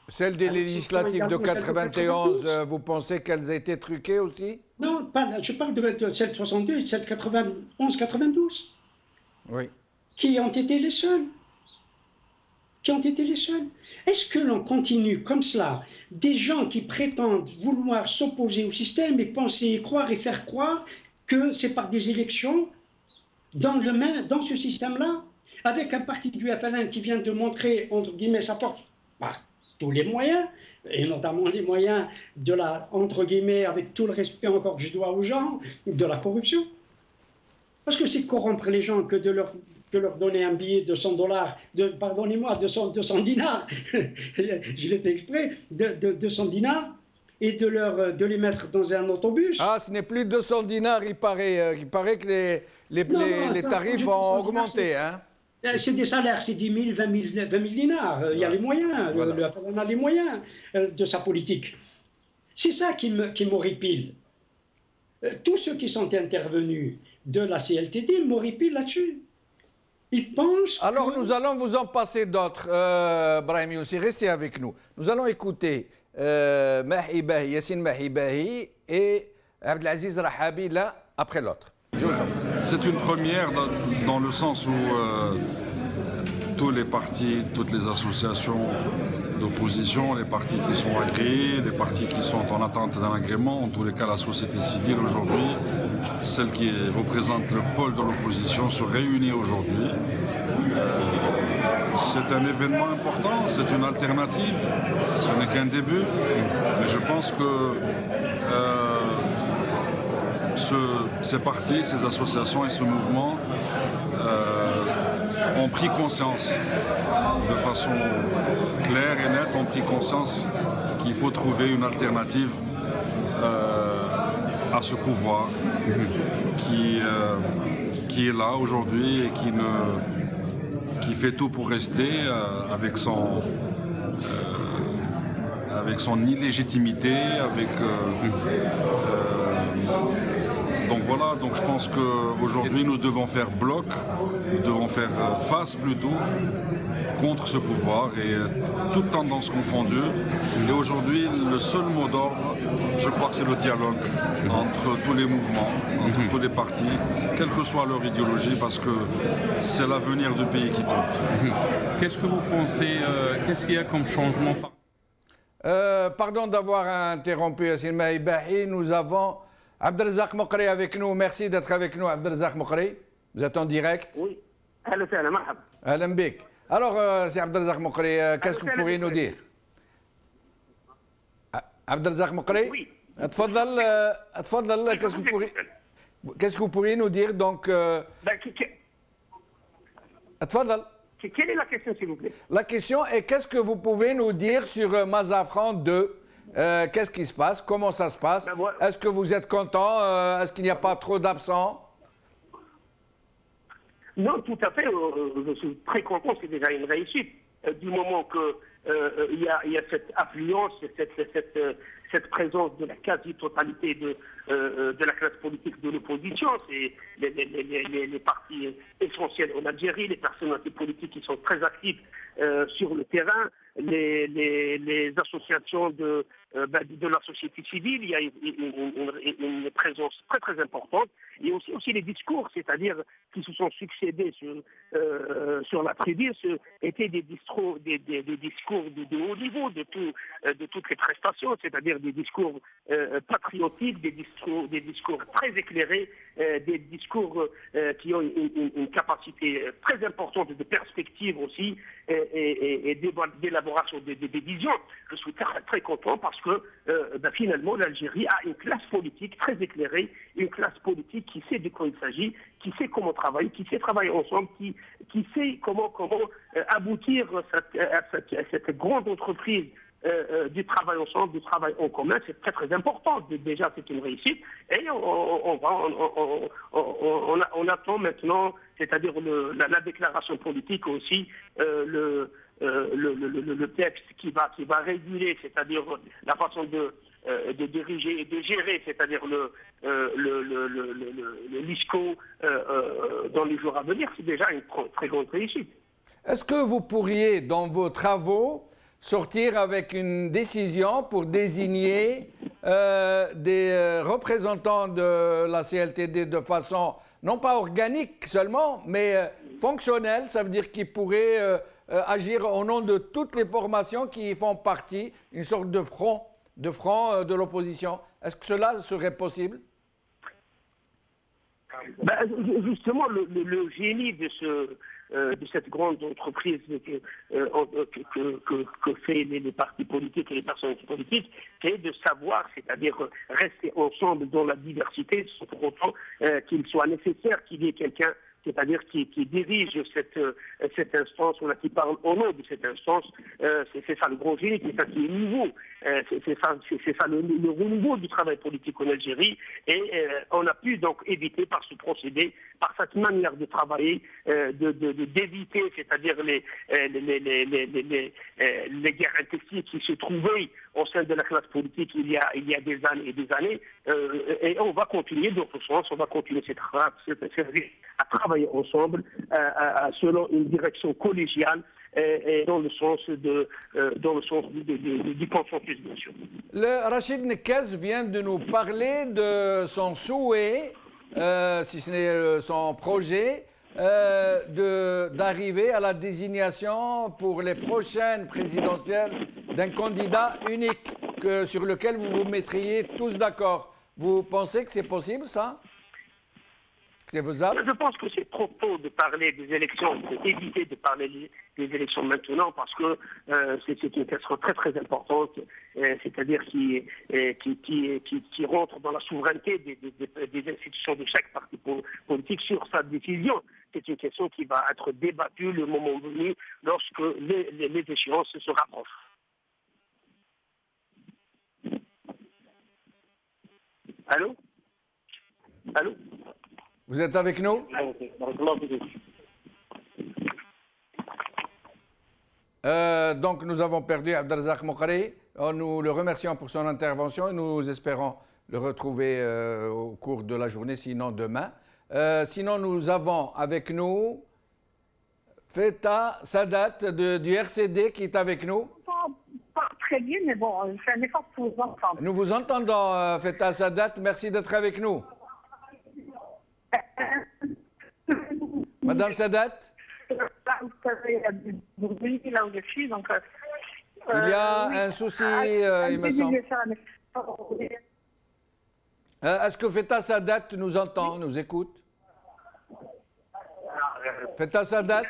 S1: Celle des législatives de 91, vous pensez qu'elles aient été truquées aussi?
S2: Non, je parle de celle de 62 et de celle de 91-92.
S1: Oui.
S2: Qui ont été les seules. Est-ce que l'on continue comme cela, des gens qui prétendent vouloir s'opposer au système et penser et croire et faire croire que c'est par des élections dans ce système-là, avec un parti du FLN qui vient de montrer, entre guillemets, sa force par tous les moyens, et notamment les moyens de la, entre guillemets, avec tout le respect encore que je dois aux gens, de la corruption. Parce que c'est corrompre les gens que de leur donner un billet de $100, pardonnez-moi, 200 dinars, je l'ai fait exprès, de 200 dinars, et de les mettre dans un autobus.
S1: Ah, ce n'est plus 200 dinars, il paraît que les tarifs ont augmenté. Hein.
S2: C'est des salaires, c'est 10 000, 20 000 dinars. Il y a les moyens, on a les moyens de sa politique. C'est ça qui m'horripile. Tous ceux qui sont intervenus de la CLTD m'horripilent là-dessus. Ils pensent.
S1: Alors nous allons vous en passer d'autres, Brahim Younsi, restez avec nous. Nous allons écouter Yassine Mahibahi et Abdelaziz Rahabi l'un après l'autre.
S10: C'est une première dans le sens où tous les partis, toutes les associations d'opposition, les partis qui sont agréés, les partis qui sont en attente d'un agrément, en tous les cas la société civile aujourd'hui, celle qui représente le pôle de l'opposition, se réunit aujourd'hui. C'est un événement important, c'est une alternative, ce n'est qu'un début, mais je pense que ces partis, ces associations et ce mouvement ont pris conscience de façon claire et nette, ont pris conscience qu'il faut trouver une alternative à ce pouvoir qui est là aujourd'hui et qui fait tout pour rester avec son illégitimité, donc voilà, donc je pense qu'aujourd'hui nous devons faire bloc, nous devons faire face plutôt contre ce pouvoir et toutes tendances confondues. Et aujourd'hui, le seul mot d'ordre, je crois que c'est le dialogue entre tous les mouvements, entre tous les partis, quelle que soit leur idéologie, parce que c'est l'avenir du pays qui compte.
S11: Qu'est-ce que vous pensez, qu'est-ce qu'il y a comme changement?
S1: Pardon d'avoir interrompu Yassine Mahibahi, nous avons Abdelrazak Mokri avec nous. Merci d'être avec nous, Abdelrazak Mokri. Vous êtes en direct?
S12: Oui. Ahlan wa marhaba.
S1: Ahlan bik. Alors, c'est Abdelrazak Mokri, qu'est-ce que vous pourriez nous dire? Abdelrazak Mokri? Oui. Tfadal, qu'est-ce que vous pourriez nous dire donc? Tfadal.
S12: Quelle est la question, s'il vous plaît?
S1: La question est qu'est-ce que vous pouvez nous dire sur Mazafran 2? Qu'est-ce qui se passe? Comment ça se passe? Est-ce que vous êtes content? Est-ce qu'il n'y a pas trop d'absents?
S12: Non, tout à fait. Je suis très content. C'est déjà une réussite. Du moment qu'il y a cette affluence, cette présence de la quasi-totalité de la classe politique de l'opposition, c'est les partis essentiels en Algérie, les personnalités politiques qui sont très actives sur le terrain, les associations de la société civile, il y a une présence très très importante, et aussi les discours, c'est-à-dire qui se sont succédés sur la tribune, étaient des discours de haut niveau de toutes les prestations, c'est-à-dire des discours patriotiques, des discours très éclairés, des discours qui ont une capacité très importante de perspective aussi et d'élaboration des visions. Je suis très, très content parce que finalement l'Algérie a une classe politique très éclairée, une classe politique qui sait de quoi il s'agit, qui sait comment travailler, qui sait travailler ensemble, qui sait comment aboutir à cette grande entreprise du travail ensemble, du travail en commun. C'est très très important. Déjà, c'est une réussite. Et on attend maintenant, c'est-à-dire la déclaration politique aussi, le texte qui va réguler, c'est-à-dire la façon de diriger et de gérer, c'est-à-dire le LISCO dans les jours à venir. C'est déjà une très grande réussite.
S1: Est-ce que vous pourriez, dans vos travaux, sortir avec une décision pour désigner des représentants de la CLTD de façon, non pas organique seulement, mais fonctionnelle, ça veut dire qu'ils pourraient agir au nom de toutes les formations qui font partie, une sorte de front de l'opposition. Est-ce que cela serait possible?
S12: Justement, le génie de cette grande entreprise que fait les partis politiques et les personnalités politiques, c'est de savoir, c'est-à-dire rester ensemble dans la diversité, sans pour autant qu'il soit nécessaire qu'il y ait quelqu'un, c'est-à-dire qui dirige cette instance, ou qui parle au nom de cette instance. C'est ça le gros génie, c'est ça qui est nouveau. C'est ça le renouveau du travail politique en Algérie. Et on a pu donc éviter par ce procédé, par cette manière de travailler, d'éviter, c'est-à-dire les guerres intestines qui se trouvaient au sein de la classe politique il y a des années et des années. Et on va continuer dans ce sens, on va continuer à travailler ensemble selon une direction collégiale et dans le sens du consensus, bien sûr.
S1: Rachid Nekaz vient de nous parler de son souhait, si ce n'est son projet, d'arriver à la désignation pour les prochaines présidentielles d'un candidat unique sur lequel vous vous mettriez tous d'accord. Vous pensez que c'est possible, ça? C'est faisable?
S12: Je pense que c'est trop tôt de parler des élections, d'éviter de parler des élections maintenant, parce que c'est une question très très importante, c'est-à-dire qui rentre dans la souveraineté des institutions de chaque parti politique sur sa décision. C'est une question qui va être débattue le moment venu lorsque les échéances se rapprochent. Allô? Allô?
S1: Vous êtes avec nous? Donc nous avons perdu Abdelrazak Moukari. Nous le remercions pour son intervention et nous espérons le retrouver au cours de la journée, sinon demain. Sinon nous avons avec nous Feta Sadat du RCD qui est avec nous.
S13: Pas très bien, mais bon, je fais un effort pour vous entendre.
S1: Nous vous entendons, Feta Sadat. Merci d'être avec nous. Madame Sadat?
S13: Là où je suis, donc...
S1: il y a un souci, il me semble. Est-ce que Feta Sadat nous entend, nous écoute? Feta Sadat?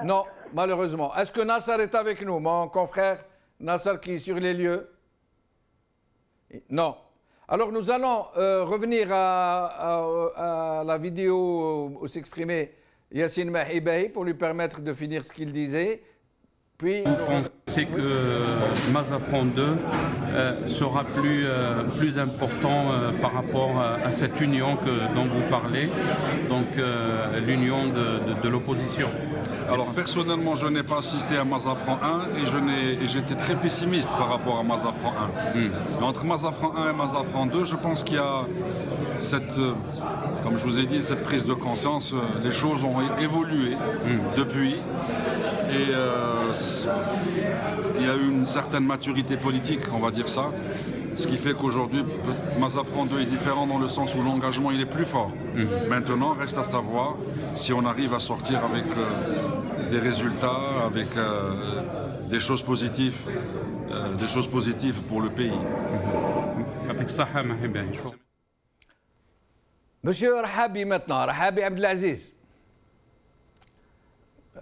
S1: Non, malheureusement. Est-ce que Nassar est avec nous, mon confrère Nassar qui est sur les lieux? Non. Alors nous allons revenir à la vidéo où s'exprimait Yassine Mahibahi pour lui permettre de finir ce qu'il disait. Puis...
S11: Vous pensez que Mazafran 2 sera plus important par rapport à cette union dont vous parlez, donc l'union de l'opposition?
S10: Alors personnellement, je n'ai pas assisté à Mazafran 1 et j'étais très pessimiste par rapport à Mazafran 1. Mais entre Mazafran 1 et Mazafran 2, je pense qu'il y a cette, comme je vous ai dit, cette prise de conscience. Les choses ont évolué depuis et il y a eu une certaine maturité politique, on va dire ça. Ce qui fait qu'aujourd'hui, Mazafran 2 est différent dans le sens où l'engagement il est plus fort. Maintenant, reste à savoir si on arrive à sortir avec des résultats, avec des choses positives pour le pays.
S1: Monsieur Rahabi maintenant, Rahabi Abdelaziz.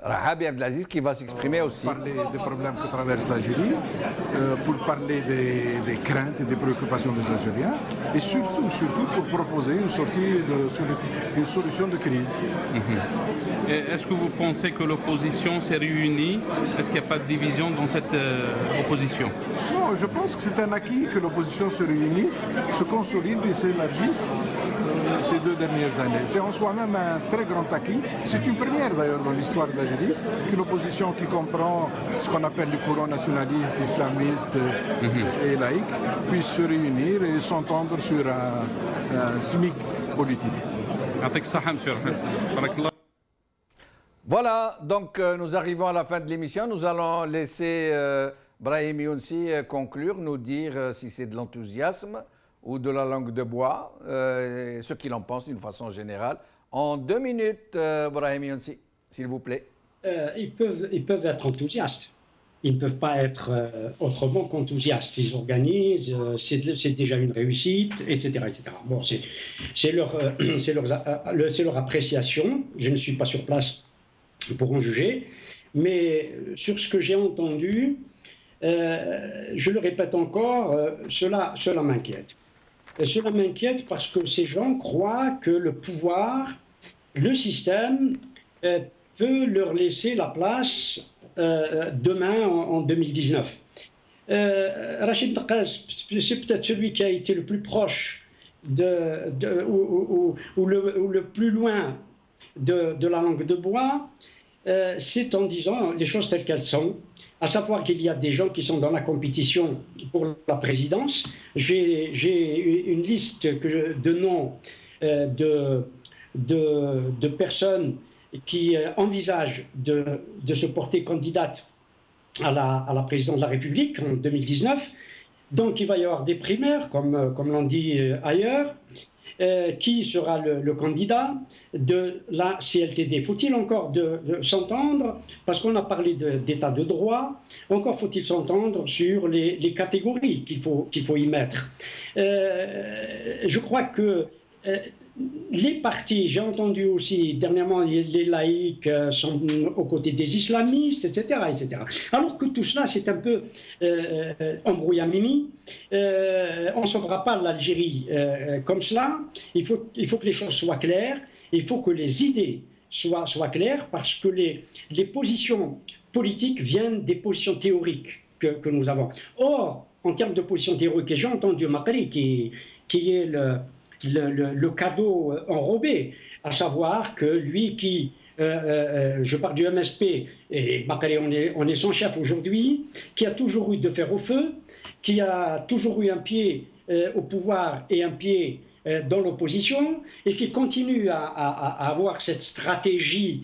S1: Rahabi Abdelaziz qui va s'exprimer aussi.
S14: Pour parler des problèmes que traverse l'Algérie, pour parler des craintes et des préoccupations des Algériens, et surtout pour proposer une solution de crise.
S11: Est-ce que vous pensez que l'opposition s'est réunie? Est-ce qu'il n'y a pas de division dans cette opposition?
S14: Non, je pense que c'est un acquis que l'opposition se réunisse, se consolide et s'élargisse ces 2 dernières années. C'est en soi-même un très grand acquis. C'est une première d'ailleurs dans l'histoire de l'Algérie, qu'une opposition qui comprend ce qu'on appelle les courants nationalistes, islamistes et laïcs puisse se réunir et s'entendre sur un SMIC politique.
S1: Voilà, donc nous arrivons à la fin de l'émission. Nous allons laisser Brahim Younsi conclure, nous dire si c'est de l'enthousiasme ou de la langue de bois, ce qu'il en pense d'une façon générale. En 2 minutes, Brahim Younsi, s'il vous plaît.
S2: Ils peuvent être enthousiastes. Ils ne peuvent pas être autrement qu'enthousiastes. Ils organisent, c'est déjà une réussite, etc. etc. Bon, c'est leur appréciation. Je ne suis pas sur place pour en juger. Mais sur ce que j'ai entendu, je le répète encore, cela m'inquiète. Cela m'inquiète parce que ces gens croient que le pouvoir, le système, peut leur laisser la place demain en 2019. Rachid Taqaz, c'est peut-être celui qui a été le plus proche ou le plus loin de la langue de bois. C'est en disant les choses telles qu'elles sont, à savoir qu'il y a des gens qui sont dans la compétition pour la présidence. J'ai une liste de noms de personnes qui envisagent de se porter candidate à la présidence de la République en 2019. Donc il va y avoir des primaires, comme l'on dit ailleurs. qui sera le candidat de la CLTD. Faut-il encore de s'entendre, parce qu'on a parlé d'état de droit, encore faut-il s'entendre sur les catégories qu'il faut y mettre. Je crois que les partis, j'ai entendu aussi dernièrement les laïcs sont aux côtés des islamistes, etc. etc. Alors que tout cela, c'est un peu embrouillamini. On ne sauvera pas l'Algérie comme cela. Il faut que les choses soient claires. Il faut que les idées soient claires, parce que les positions politiques viennent des positions théoriques que nous avons. Or, en termes de positions théoriques, j'ai entendu Makri qui est le cadeau enrobé, à savoir que lui qui, je parle du MSP, et Makri on est son chef aujourd'hui, qui a toujours eu de fer au feu, qui a toujours eu un pied au pouvoir et un pied dans l'opposition, et qui continue à avoir cette stratégie,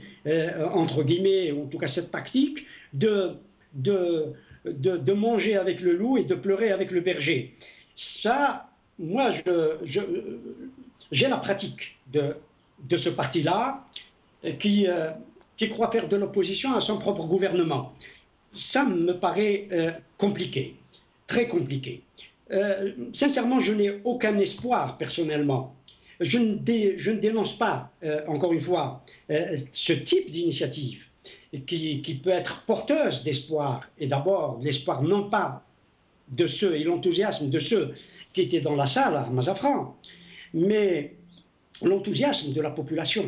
S2: entre guillemets, ou en tout cas cette tactique, de manger avec le loup et de pleurer avec le berger. Ça, moi, j'ai la pratique de ce parti-là qui croit faire de l'opposition à son propre gouvernement. Ça me paraît compliqué, très compliqué. Sincèrement, je n'ai aucun espoir personnellement. Je ne dénonce pas, encore une fois, ce type d'initiative qui peut être porteuse d'espoir, et d'abord l'espoir non pas de ceux, et l'enthousiasme de ceux qui étaient dans la salle à Mazafran, mais l'enthousiasme de la population.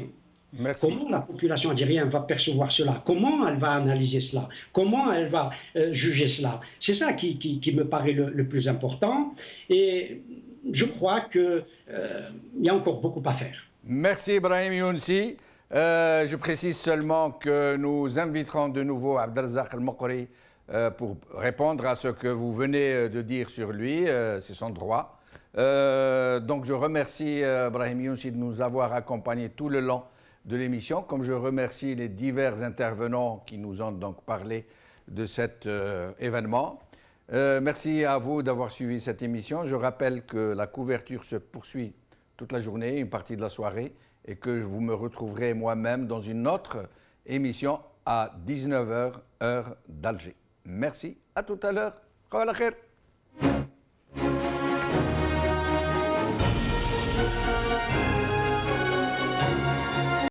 S1: Merci.
S2: Comment la population algérienne va percevoir cela? Comment elle va analyser cela? Comment elle va juger cela? C'est ça qui me paraît le plus important, et je crois qu'il y a encore beaucoup à faire.
S1: Merci Ibrahim Younsi. Je précise seulement que nous inviterons de nouveau Abdelrazak El-Mokri pour répondre à ce que vous venez de dire sur lui, c'est son droit. Donc je remercie Ibrahim Younsi de nous avoir accompagnés tout le long de l'émission, comme je remercie les divers intervenants qui nous ont donc parlé de cet événement. Merci à vous d'avoir suivi cette émission. Je rappelle que la couverture se poursuit toute la journée, une partie de la soirée, et que vous me retrouverez moi-même dans une autre émission à 19h, heure d'Alger. Merci, à tout à l'heure.